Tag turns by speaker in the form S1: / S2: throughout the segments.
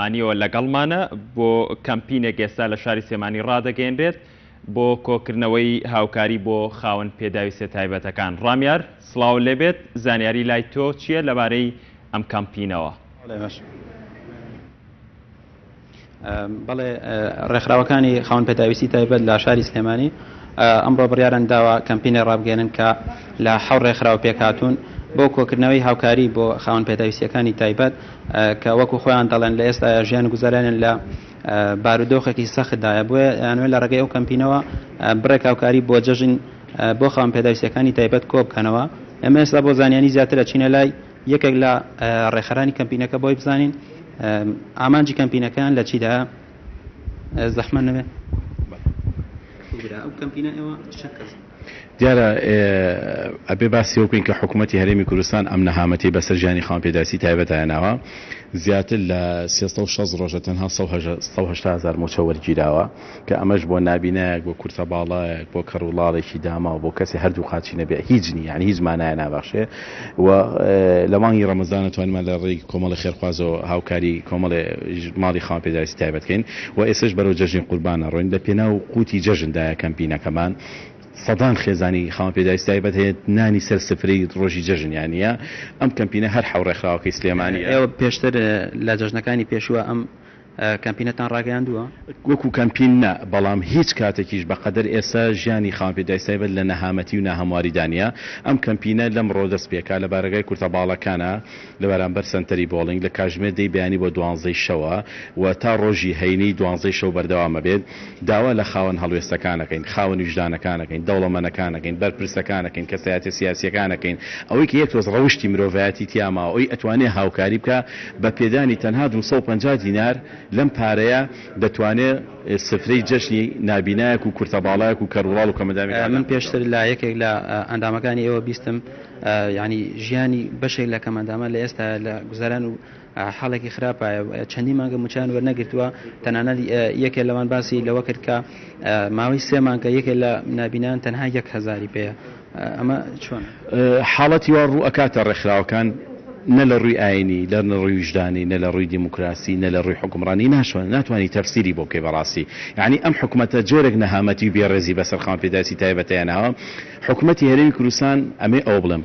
S1: ئەنیەوە لەگەڵمانە بۆ کەمپینێک ئێستا لە شاری سلێمانی ڕادەگەیەنرێت بۆ کۆکردنەوەی هاوکاری بۆ خاوەن پێداویستە تایبەتەکان. ڕامیار سڵاو لێبێت، زانیاری لای تۆ چییە لەبارەی ئەم کەمپینەوە؟
S2: بەڵێ ڕێکخراوەکانی خاوەن پێداویستی تایبەت لە شاری سلێمانی ئەمڕۆ بڕیاران داوە کەمپینێک ڕابگەێنن کە لە 7 ڕێکخراو پێکهاتوون بۆ کۆکردنەوەی هاوکاری بۆ خاوەن پێداویستیەکانی تایبەت کە وەکو خۆیان دەڵێن لە ئێستا ژیان گوزاریان لە بارودۆخێکی سەختدایە. بۆیە یانوێت لە ڕێگەی ئەو کەمپینەوە بڕێک هاوکاری بۆ جەژن بۆ خاوەن پێداویستیەکانی تایبەت کۆ بکەنەوە. ئێمە ئێستا بۆ زانیانی زیاتر ئەچینە لای یەکێک لە ڕێکخەرانی کەمپینەکە بۆی بزانین ئامانجی کەمپینەکان لە چیدایە. زەحمە نەبێ ئەو کەمپینە ئێوە شەکەس
S3: دیارە ئەبێ باسی وکەین کە حکوومەتی هەرێمی کوردستان ئەم نەهامەتی بەسەر ژیانی خاوەن پێداویستی تایبەتایاناوە زیاتر لە 360 ڕۆژە تەنها 180,000 موچە وەرگیراوە کە ئەمەش بۆ نابینایەک بۆ کورتە باڵایەک بۆ کەڕوڵاڵێکی داماوە بۆ کەسی هەردوو خاچی نەبێ هیچ نی یعنی هیچ مانایە نابەخشێ. و لە مانگی ڕەمەزان توانمان لە ڕێی کۆمەڵی خێرخوازەوە هاوکاری کۆمەڵی ماڵی خاوەن پێداویستی تایبەت بکەین و ئێستش بەرەو جەژنی قوربانە ڕۆین لە پێناو قوتی جەژندایە کەمپینەکەمان سەدان خێزانی خاوەن پێداویستی تایبەت هەیە نانی سەر سفرەی ڕۆژی جەژنیانە. ئەم کەمپینە هەر حەو ڕێکخراوەکەی سلێمانی
S2: ئێوە پێشتر لە جەژنەکانی پێشووە ئەم کەمپینەتان ڕاگەیاندووە؟
S3: وەکو کەمپین نە، بەڵام هیچ کاتێکیش بەقەدەر ئێستا ژیانی خاوەن پێداویستی تایبەت لە نەهامەتی و ناهەمواریدانە. ئەم کەمپینە لەمڕۆ دەست پێکا لە بارگای کورتە باڵەکانە لە بەرامبەر سنتەری بۆڵنگ لە کاتژمێر دەی بەیانی بۆ 12 شەوە و تا ڕۆژی هەینی 12 شەو بەردەوامە بێت. داوا لە خاوەن هەڵوێستەکانەکەین، خاوەن وجدانەکانەکەین، دەوڵەمەندەکانەکەین، بەرپرسەکانەکەین، کەسایەتی سیاسیەکانەکەین، ئەوەی کە یەک ڕۆژ ڕەوشتی مرۆڤایەتی تیاما ئەوەی ئەتوانێت هاوکاری بکە بە پێدانی تەنها 250 دینار لەم پارەیە دەتوانێت سفرەی جەژنی نابینایەک و کورتە باڵایەک و کەڕوڵاڵ و کەمەدامی.
S2: من پێشتر لە یەکێک لە ئەندامەکانی ئێوە بیستم ینی ژیانی بەشێک لە کەمەندامە لە ئێستا لە گوزاران و حاڵێکی خراپایە چەندی مانگە موچیان وەرنەگرتووە. تەنانەت یەکێک لەوان باسی لەوە کرد کە ماوەی 3 مانگە یەکێک لە نابینان تەنها 1,000 پێیە. ئەمە چۆن
S3: حاڵەتی وا ڕوو ئەکاتە ڕێکخراوەکان نە لە ڕووی ئاینی، لە ڕووی وجدانی، نە لە ڕووی دیموکراسی، نە لە ڕووی حکومڕانی ناتوانانی تەفسیری بۆ بکەی بەڕاستی. یعنی ئەم حکوومەتە جۆرێک نەهامەتی و بێڕێزی بەسەر خاوەن پێداویستی تایبەتیانەوە. حکوومەتی هەرێمی کوردستان ئەمێ ئەو بڵم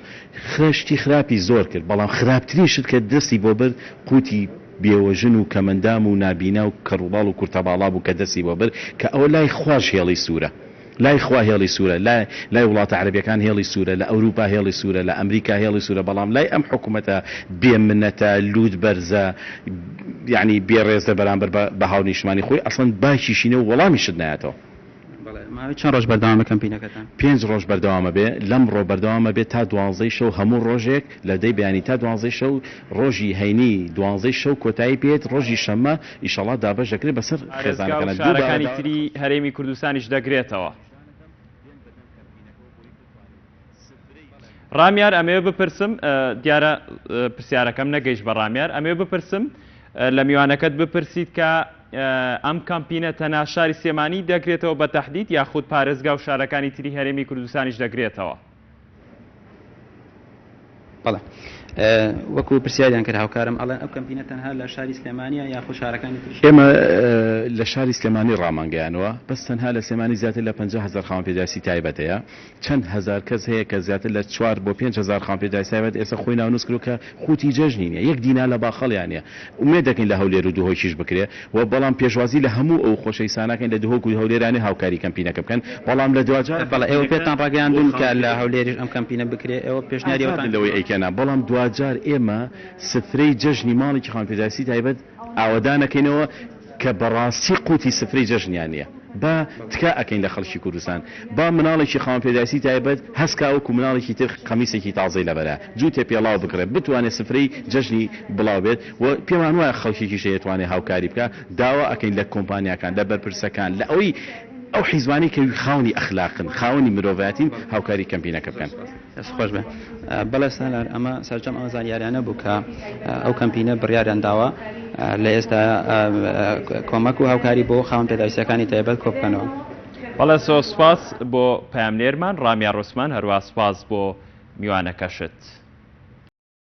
S3: خشتی خراپی زۆر کرد، بەڵام خراپترین شت کە دەستی بۆ برد قوتی بێوەژن و کەمەندام و نابینا و کەڕوڵاڵ و کورتە باڵا بوو کە دەستی بۆ برد کە ئەوە لای خوۆش هێڵی سوورە، لای خوا هێڵی سوورە، لای وڵاتە عەرەبیەکان هێڵی سوورە، لە ئەوروپا هێڵی سوورە، لە ئەمریکا هێڵی سوورە، بەڵام لای ئەم حکوومەتە بێمنەتە لوود بەرزە یعنی بێڕێزە بەرامبەر بە هاونیشتمانی خۆی ئەسڵەن باشیشینە و وەڵامی شت نایەتەوە.
S2: چەند ڕۆژ بەردەوامە کەمپینەکەتان؟
S3: 5 ڕۆژ بەردەوامە بێ، لەم ڕۆ بەردەوامە بێت تا 12 شەو هەموو ڕۆژێک لە دەی بەیانی تا 12 شەو ڕۆژی هەینی 12 شەو کۆتایی پێێت ڕۆژی شەممە ئیشەڵا دابەش دەکرێت بەسەر خێزانەکان.
S1: شارەکانی تری هەرێمی کوردستانیش دەگرێتەوە. ڕامیار ئەمێ بپرسم، دیارە پرسیارەکەم نەگەیشت بە ڕامیار، ئەمێ بپرسم لە میوانەکەت بپرسیت کە ئەم کەمپینە تەنها شاری سلێمانی دەگرێتەوە بە تەحدید یاخود پارێزگا و شارەکانی تری هەرێمی کوردستانیش دەگرێتەوە؟
S2: بەڵێ وەکو پرسیاریان کرد هاوکارم ئەڵێن ئەو کەمپینە تەنها لە شاری سلێمانیە یاخود شارەکانی تریش؟
S3: ئێمە لە شاری سلێمانی ڕامانگەیانەوە، بەس تەنها لە سلێمانی زیاتر لە 50,000 خاوەن پێداویستی تایبەتەیە. چەند هەزار کەس هەیە کە زیاتر لە 4 بۆ 5,000 خاوەن پێداویستی تایبەت ئێستا خۆی ناونووس کردو کە قوتی جەژنی نیە، 1 دینا لە باخەڵیانە. ئومێد دەکەین لە هەولێر و دوهۆیشیش بکرێ و بەڵام پێشوازی لە هەموو ئەو خۆشەی ساناکەین لە دهۆک و هەولێرانی هاوکاری کەمپینەکە بکەن. بەڵام لە دوجار
S2: بەڵێ ئێوە پێتان ڕاگەیاندون کە لە هەولێریش ئەم کەمپینە بکرێ، ئێوە پێشنیاریەوەتان
S3: لەوەی ئەیکەنا، بەڵام دوجار ئێمە سفرەی جەژنی ماڵێکی خاوەن پێداویستی تایبەت ئاوادانەکەینەوە کە بەڕاستی قوتی سفرەی جەژنیان نییە. با تکا ئەکەین لە خەڵکی کوردستان، با مناڵێکی خاوەن پێداویستی تایبەت هەسکا وەکو مناڵێکی تر قەمیسێکی تازەی لەبەرە جووتێ پێڵاو بکرێت بتوانێت سفرەی جەژنی بڵاو بێت و پێمان وایە خەڵکێکی شەیەتوانێت هاوکاری بکە. داوا ئەکەین لە کۆمپانیاکان، لە بەرپرسەکان، لە ئەوەی ئەو حیزبانی کە خاوەنی ئەخلاقن، خاوەنی مرۆڤایەتین هاوکاری کەمپینەکە بکەن.
S2: خۆش بێ. بەڵێ سالار ئەمە سەرجەم ئەو زانیاریانە بوو کە ئەو کەمپینە بڕیاریان داوە لە ئێستا کۆمەک و هاوکاری بۆ خاوەن پێداویستیەکانی تایبەت کۆ بکەنەوە.
S1: بەڵێ سۆ سپاس بۆ پەیامنێرمان ڕامیار ڕوسمان، هەروە سپاس بۆ میوانەکەشت.